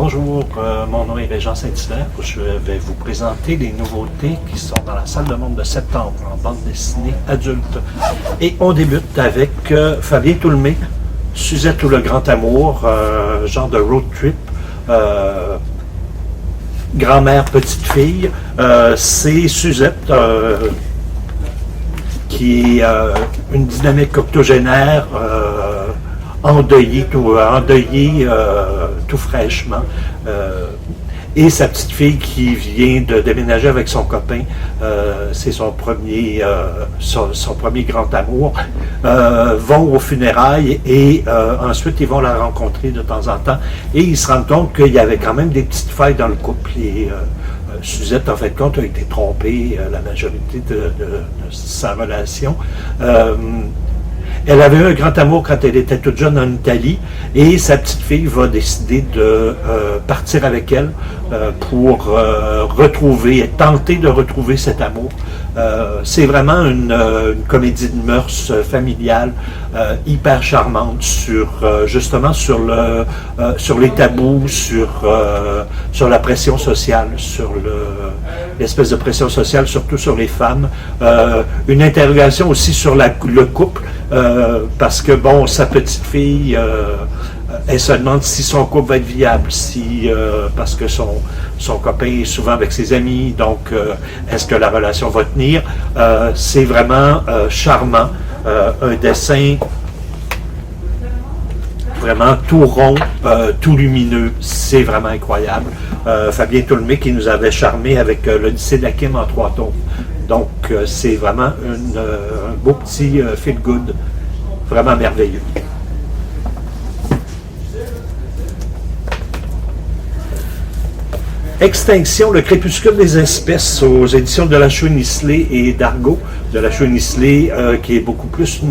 bonjour, mon nom est Régent Saint-Hilaire. Je vais vous présenter les nouveautés qui sont dans la salle de monde de septembre en bande dessinée adulte. Et on débute avec Fabien Toulmé, Suzette ou le grand amour, genre de road trip. Grand-mère, petite-fille. C'est Suzette qui est une dynamique octogénaire endeuillée tout fraîchement. Et sa petite fille qui vient de déménager avec son copain, c'est son premier grand amour, vont aux funérailles et ensuite ils vont la rencontrer de temps en temps et ils se rendent compte qu'il y avait quand même des petites failles dans le couple. Et Suzette, en fait, compte, a été trompée la majorité de sa relation. Elle avait eu un grand amour quand elle était toute jeune en Italie et sa petite fille va décider de partir avec elle pour tenter de retrouver cet amour. C'est vraiment une comédie de mœurs familiale hyper charmante justement sur les tabous, sur la pression sociale, sur l'espèce de pression sociale, surtout sur les femmes. Une interrogation aussi sur le couple. Parce que, bon, sa petite fille, elle se demande si son couple va être viable, parce que son copain est souvent avec ses amis, donc est-ce que la relation va tenir? C'est vraiment charmant, un dessin vraiment tout rond, tout lumineux, c'est vraiment incroyable. Fabien Toulmé qui nous avait charmé avec l'Odyssée d'Hakim en 3 tomes. Donc, c'est vraiment un beau petit feel-good, vraiment merveilleux. Extinction, le crépuscule des espèces aux éditions de La Chaux-Nisley et d'Argo. De La Chaux-Nisley, qui est beaucoup plus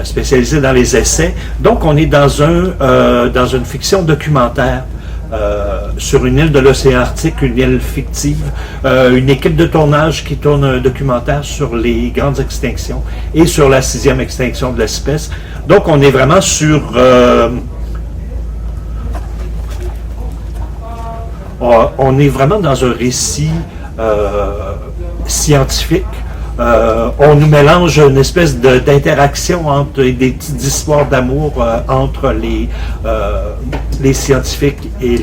spécialisée dans les essais. Donc, on est dans une fiction documentaire. Sur une île de l'océan Arctique, une île fictive, une équipe de tournage qui tourne un documentaire sur les grandes extinctions et sur la 6e extinction de l'espèce. Donc on est vraiment on est vraiment dans un récit scientifique. On nous mélange une espèce d'interaction entre des petites histoires d'amour entre les scientifiques et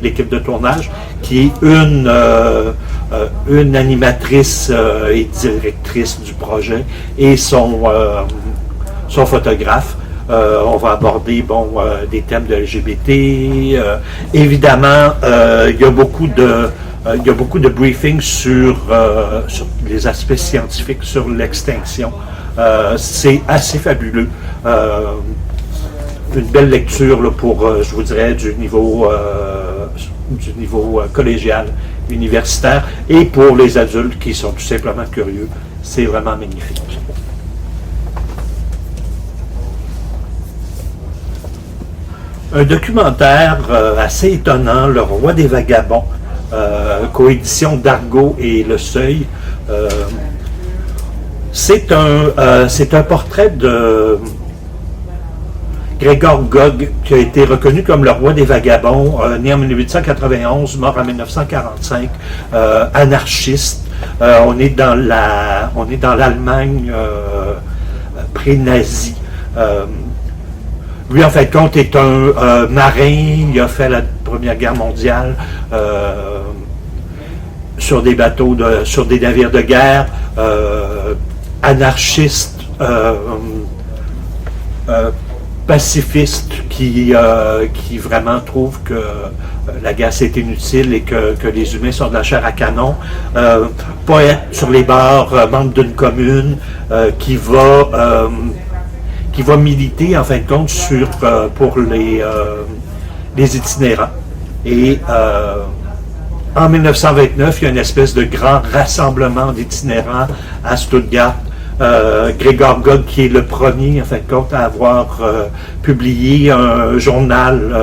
l'équipe de tournage, qui est une animatrice et directrice du projet et son photographe. On va aborder des thèmes de LGBT. Évidemment, il y a beaucoup de briefings sur les aspects scientifiques, sur l'extinction. C'est assez fabuleux. Une belle lecture là, pour, je vous dirais, du niveau collégial, universitaire, et pour les adultes qui sont tout simplement curieux. C'est vraiment magnifique. Un documentaire assez étonnant, Le Roi des Vagabonds, coédition d'Argo et Le Seuil. C'est un portrait de Gregor Gog, qui a été reconnu comme le roi des vagabonds, né en 1891, mort en 1945, anarchiste. On est dans l'Allemagne pré-nazie. Lui, en fait, compte, est un marin. Il a fait la Première Guerre mondiale sur des bateaux, sur des navires de guerre, anarchiste, pacifiste, qui vraiment trouve que la guerre c'est inutile et que les humains sont de la chair à canon. Poète sur les bords, membre d'une commune, qui va militer en fin de compte pour les itinérants. Et en 1929, il y a une espèce de grand rassemblement d'itinérants à Stuttgart. Gregor Gog, qui est le premier en fin de compte à avoir publié un journal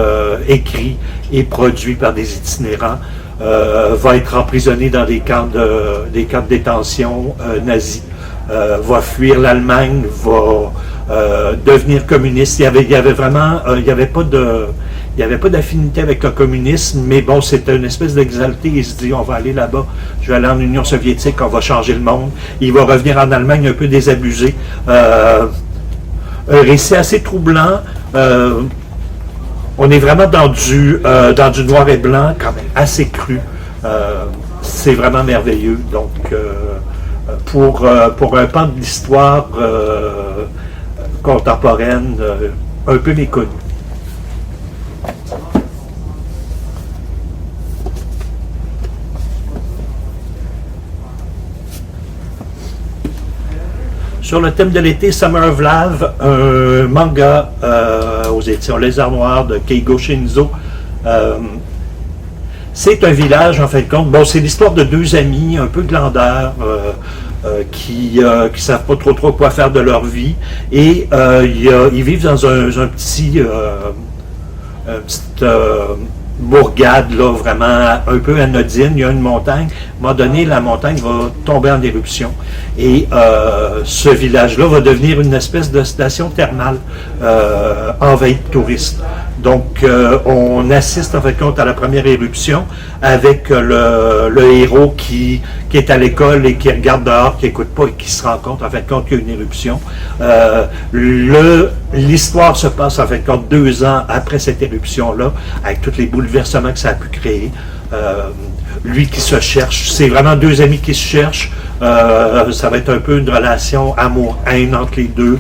écrit et produit par des itinérants, va être emprisonné dans des camps de détention nazis, va fuir l'Allemagne, va devenir communiste. Il y avait vraiment, il n'y avait pas il n'y avait pas d'affinité avec le communisme, mais bon, c'était une espèce d'exalté. Il se dit, on va aller là-bas, je vais aller en Union soviétique, on va changer le monde. Il va revenir en Allemagne un peu désabusé. Un récit assez troublant. On est vraiment dans du noir et blanc, quand même assez cru. C'est vraiment merveilleux. Donc, pour un pan de l'histoire contemporaine un peu méconnu. Sur le thème de l'été, Summer of Love, un manga aux éditions Lézard Noir de Keigo Shinzo. C'est un village, en fin de compte. Bon, c'est l'histoire de deux amis un peu glandeurs qui savent pas trop quoi faire de leur vie. Et ils vivent dans un petit bourgade, là, vraiment un peu anodine. Il y a une montagne. À un moment donné, la montagne va tomber en éruption. Et ce village-là va devenir une espèce de station thermale envahie de touristes. Donc, on assiste en fait compte à la première éruption avec le héros qui est à l'école et qui regarde dehors, qui n'écoute pas et qui se rend compte en fait compte qu'il y a une éruption. L'histoire se passe en fait compte 2 ans après cette éruption-là, avec tous les bouleversements que ça a pu créer. Lui qui se cherche, c'est vraiment deux amis qui se cherchent. Ça va être un peu une relation amour-haine entre les deux.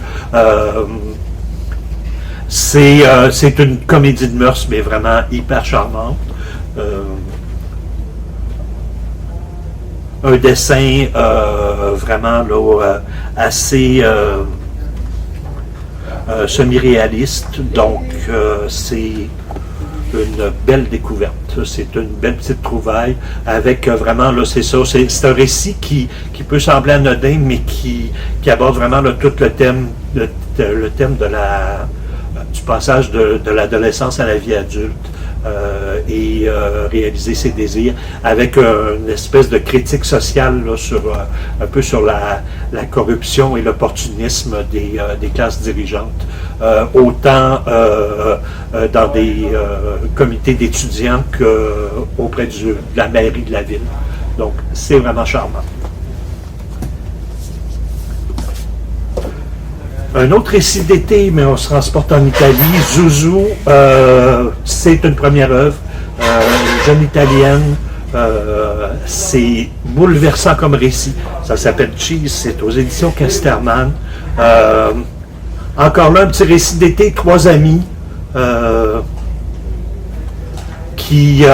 C'est une comédie de mœurs, mais vraiment hyper charmante. Un dessin vraiment là, assez semi-réaliste, donc c'est une belle découverte. C'est une belle petite trouvaille avec vraiment, là, c'est ça, c'est un récit qui peut sembler anodin, mais qui aborde vraiment là, tout le thème de du passage de l'adolescence à la vie adulte et réaliser ses désirs avec une espèce de critique sociale là, un peu sur la corruption et l'opportunisme des classes dirigeantes, autant dans des comités d'étudiants qu'auprès de la mairie de la ville. Donc, c'est vraiment charmant. Un autre récit d'été, mais on se transporte en Italie. Zuzu, c'est une première œuvre, jeune italienne. C'est bouleversant comme récit. Ça s'appelle Cheese, c'est aux éditions Casterman. Encore là, un petit récit d'été, 3 amis qui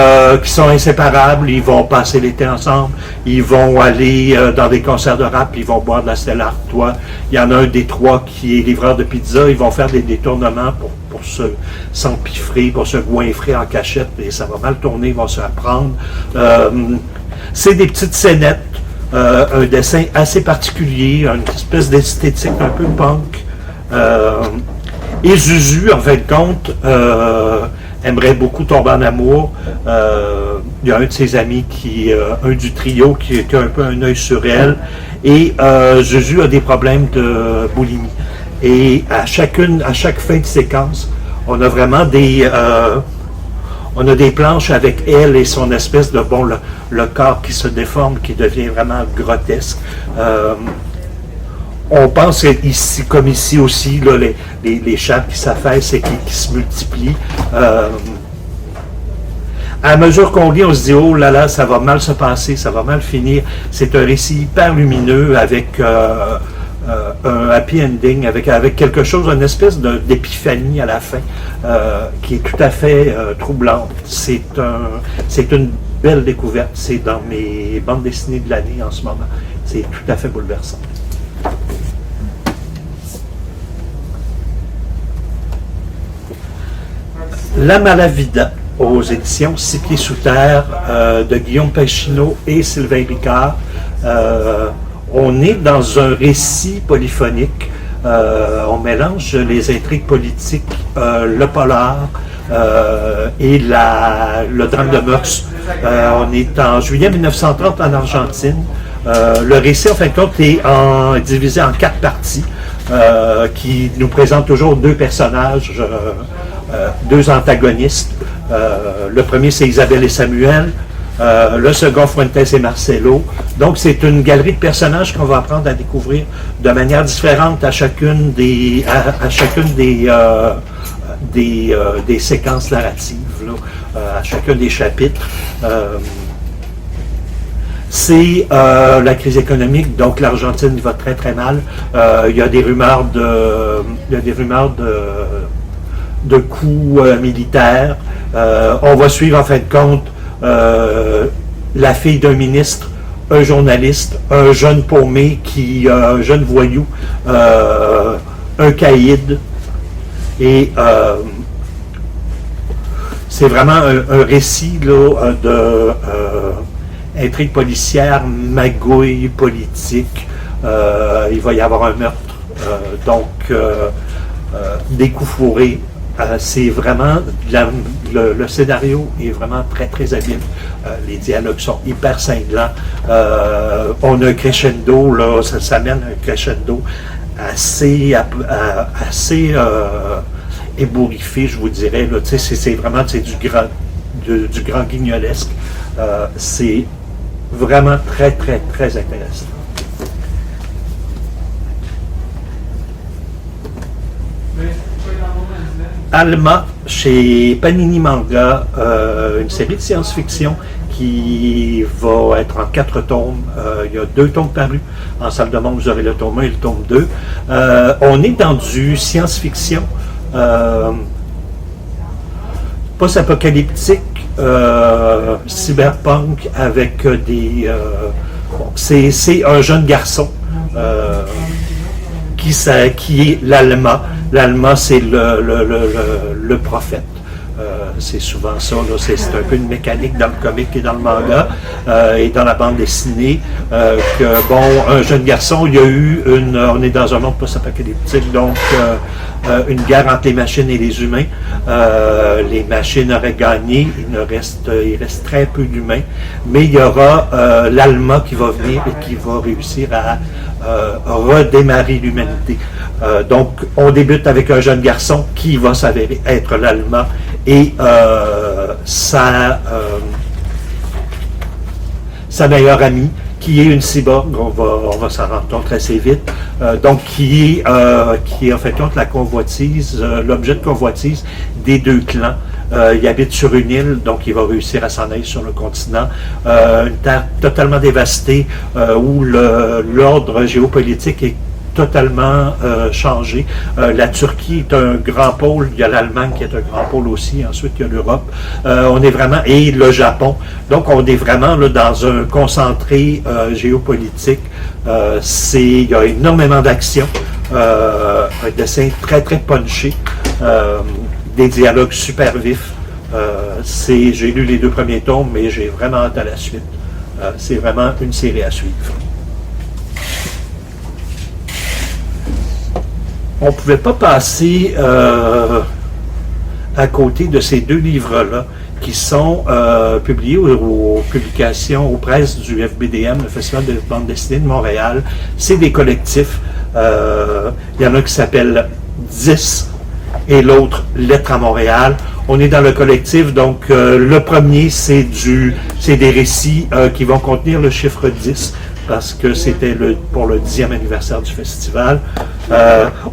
sont inséparables. Ils vont passer l'été ensemble. Ils vont aller dans des concerts de rap. Ils vont boire de la Stella Artois. Il y en a un des 3 qui est livreur de pizza. Ils vont faire des détournements pour s'empiffrer, pour se goinfrer en cachette. Et ça va mal tourner. Ils vont se reprendre. C'est des petites scénettes. Un dessin assez particulier. Une espèce d'esthétique un peu punk. Et Zuzu, en fin de compte, aimerait beaucoup tomber en amour. Il y a un de ses amis, un du trio, qui a un peu un œil sur elle. Et Zuzu a des problèmes de boulimie. Et à chaque fin de séquence, on a vraiment des planches avec elle et son espèce de, le corps qui se déforme, qui devient vraiment grotesque. On pense ici, comme ici aussi, là, les chattes qui s'affaissent et qui se multiplient. À mesure qu'on lit, on se dit, oh là là, ça va mal se passer, ça va mal finir. C'est un récit hyper lumineux avec un happy ending, avec quelque chose, une espèce d'épiphanie à la fin, qui est tout à fait troublante. C'est une belle découverte. C'est dans mes bandes dessinées de l'année en ce moment. C'est tout à fait bouleversant. La Malavida, aux éditions Six Pieds sous terre, de Guillaume Pacino et Sylvain Ricard. On est dans un récit polyphonique. On mélange les intrigues politiques, le polar et le drame de mœurs. On est en juillet 1930 en Argentine. Le récit, en fin de compte, est divisé en 4 parties qui nous présentent toujours 2 personnages deux antagonistes. Le premier, c'est Isabelle et Samuel. Le second, Fuentes et Marcelo. Donc, c'est une galerie de personnages qu'on va apprendre à découvrir de manière différente à chacune des séquences narratives, là, à chacun des chapitres. C'est la crise économique, donc l'Argentine va très très mal. Il y a des rumeurs de coups militaires. On va suivre en fin de compte la fille d'un ministre, un journaliste, un jeune paumé, un jeune voyou, un caïd. Et c'est vraiment un récit là, de intrigue policière, magouille politique. Il va y avoir un meurtre. Des coups fourrés. C'est vraiment, le scénario est vraiment très très habile. Les dialogues sont hyper cinglants. On a un crescendo, là, ça mène un crescendo assez ébouriffé, je vous dirais. Là, c'est vraiment du grand guignolesque. C'est vraiment très très très intéressant. Alma, chez Panini Manga, une série de science-fiction qui va être en 4 tomes. Il y a 2 tomes parus. En salle de monde, vous aurez le tome 1 et le tome 2. On est dans du science-fiction post-apocalyptique, cyberpunk, avec des... c'est un jeune garçon qui est l'Alma. L'Alma, c'est le prophète. C'est souvent ça, c'est un peu une mécanique dans le comic et dans le manga et dans la bande dessinée. Un jeune garçon, il y a eu on est dans un monde post-apocalyptique, donc une guerre entre les machines et les humains. Les machines auraient gagné, il reste très peu d'humains, mais il y aura l'Alma qui va venir et qui va réussir à redémarrer l'humanité. Donc, on débute avec un jeune garçon qui va s'avérer être l'Alma et sa meilleure amie, qui est une cyborg, on va s'en rendre compte assez vite, donc qui est en fait compte la convoitise, l'objet de convoitise des 2 clans. Il habite sur une île, donc il va réussir à s'en aller sur le continent. Une terre totalement dévastée où l'ordre géopolitique est totalement changé. La Turquie est un grand pôle, il y a l'Allemagne qui est un grand pôle aussi, ensuite il y a l'Europe. On est vraiment, et le Japon. Donc on est vraiment là, dans un concentré géopolitique. Il y a énormément d'action, un dessin très très punché, des dialogues super vifs. J'ai lu les 2 premiers tomes, mais j'ai vraiment hâte à la suite. C'est vraiment une série à suivre. On ne pouvait pas passer à côté de ces 2 livres-là qui sont publiés aux publications, aux presses du FBDM, le Festival de bande dessinée de Montréal. C'est des collectifs. Il y en a qui s'appellent 10 et l'autre Lettres à Montréal. On est dans le collectif, donc le premier, c'est des récits qui vont contenir le chiffre 10, parce que c'était pour le 10e anniversaire du festival.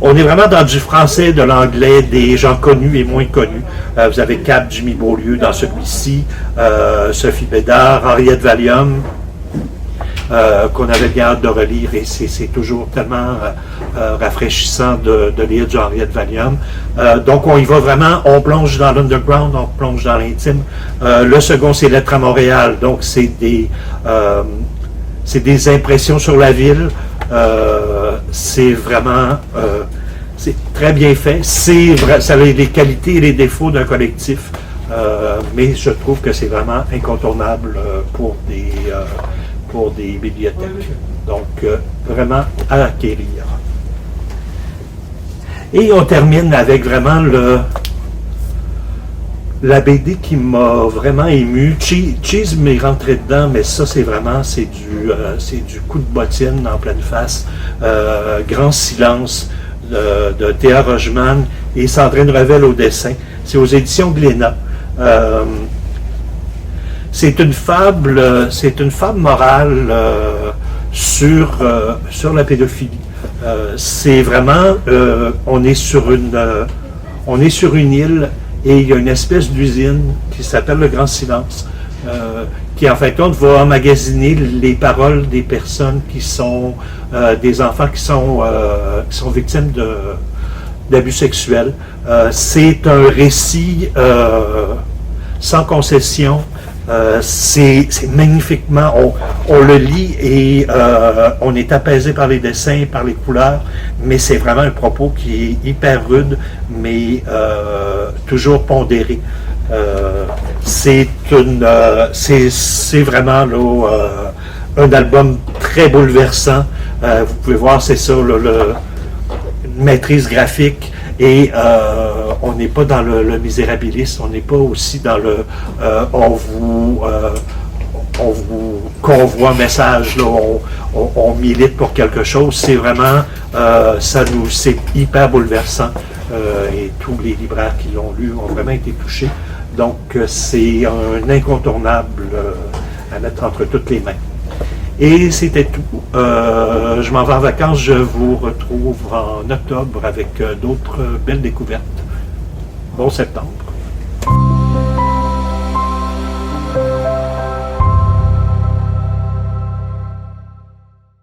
On est vraiment dans du français, de l'anglais, des gens connus et moins connus. Vous avez Cap, Jimmy Beaulieu dans celui-ci, Sophie Bédard, Henriette Valium, qu'on avait bien hâte de relire, et c'est toujours tellement rafraîchissant de lire du Henriette Valium. Donc on y va vraiment, on plonge dans l'underground, on plonge dans l'intime. Le second, c'est Lettres à Montréal, donc c'est des impressions sur la ville. C'est vraiment c'est très bien fait. Ça a les qualités et les défauts d'un collectif, mais je trouve que c'est vraiment incontournable pour des bibliothèques. Donc, vraiment à acquérir. Et on termine avec vraiment la BD qui m'a vraiment ému. Cheese m'est rentré dedans, mais ça, c'est du coup de bottine en pleine face. Grand silence de Théa Rogeman et Sandrine Revel au dessin. C'est aux éditions Glénat. C'est une fable morale sur la pédophilie. C'est vraiment, on est sur une île et il y a une espèce d'usine qui s'appelle le Grand Silence, qui en fin de compte va emmagasiner les paroles des personnes qui sont des enfants qui sont victimes d'abus sexuels. C'est un récit sans concession. C'est magnifiquement, on le lit et on est apaisé par les dessins, par les couleurs, mais c'est vraiment un propos qui est hyper rude, mais toujours pondéré. C'est vraiment là, un album très bouleversant. Vous pouvez voir, c'est ça, une maîtrise graphique. Et on n'est pas dans le misérabilisme, on n'est pas aussi dans le on vous convoie un message, là, on milite pour quelque chose. C'est vraiment c'est hyper bouleversant. Et tous les libraires qui l'ont lu ont vraiment été touchés. Donc c'est un incontournable à mettre entre toutes les mains. Et c'était tout. Je m'en vais en vacances. Je vous retrouve en octobre avec d'autres belles découvertes. Bon septembre.